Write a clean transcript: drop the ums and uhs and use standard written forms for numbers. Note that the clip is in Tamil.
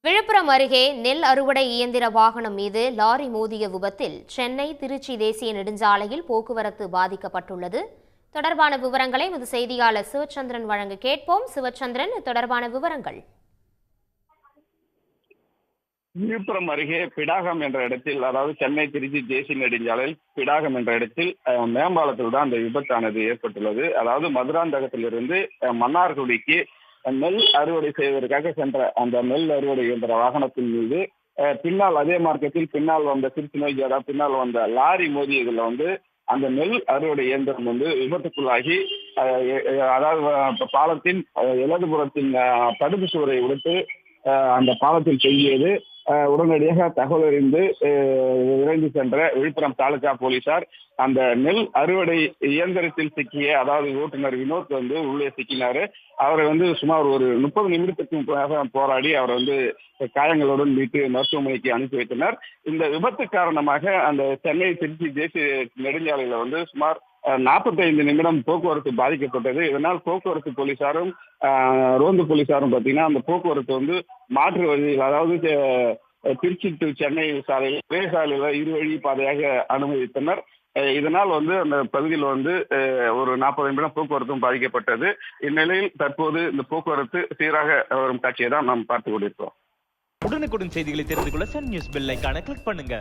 விழுப்புரம் அருகே நெல் அறுவடை இயந்திர வாகனம் மீது லாரி மோதிய விபத்தில் சென்னை திருச்சி தேசிய நெடுஞ்சாலையில் போக்குவரத்து பாதிக்கப்பட்டுள்ளது. தொடர்பான விவரங்களை எமது செய்தியாளர் சிவச்சந்திரன் வழங்க கேட்போம். சிவச்சந்திரன், தொடர்பான விவரங்கள். விழுப்புரம் அருகே பிடாகம் என்ற இடத்தில், அதாவது சென்னை திருச்சி தேசிய நெடுஞ்சாலையில் பிடாகம் என்ற இடத்தில் மேம்பாலத்தில் தான் அந்த விபத்தானது ஏற்பட்டுள்ளது. அதாவது மதுராந்தகத்திலிருந்து மன்னார்குடிக்கு நெல் அறுவடை செய்வதற்காக சென்ற அந்த நெல் அறுவடை என்ற வாகனத்தின் மீது பின்னால் அதே மார்க்கத்தில் பின்னால் வந்த திருச்சி நோக்கி பின்னால் வந்த லாரி மோதியதுல அந்த நெல் அறுவடை இயந்திரம் விபத்துக்குள்ளாகி, அதாவது பாலத்தின் இடதுபுறத்தின் தடுப்பு சுவரை உடைத்து அந்த பாலத்தில் செல்லியது. உடனடியாக தகவல் அறிந்து விரைந்து சென்ற விழுப்புரம் தாலுகா போலீசார் அந்த நெல் அறுவடை இயந்திரத்தில் சிக்கிய, அதாவது ஓட்டுநர் வினோத் உள்ளே சிக்கினாரு. அவரை சுமார் ஒரு 30 நிமிடத்துக்கு போராடி அவர் காயங்களுடன் மீட்டு மருத்துவமனைக்கு அனுப்பி வைத்தனர். இந்த விபத்து காரணமாக அந்த சென்னை திருச்சி தேசிய நெடுஞ்சாலையில சுமார் 45 நிமிடம் போக்குவரத்து பாதிக்கப்பட்டது. இதனால் போக்குவரத்து போலீசாரும் ரோந்து போலீசாரும் பார்த்தீங்கன்னா அந்த போக்குவரத்து மாற்று வழியில், அதாவது திருச்சி டு சென்னை சாலையில் ஒரே சாலையில இருவழி பாதையாக அனுமதித்தனர். இதனால் அந்த பகுதியில் ஒரு 40 நிமிடம் போக்குவரத்தும் பாதிக்கப்பட்டது. இந்நிலையில் தற்போது இந்த போக்குவரத்து சீராக வரும் காட்சியை தான் நாம் பார்த்துக் கொண்டிருக்கிறோம். உடனுக்குடன் செய்திகளை தெரிந்து கொள்ள சன் நியூஸ் பெல் ஐகானை கிளிக் பண்ணுங்க.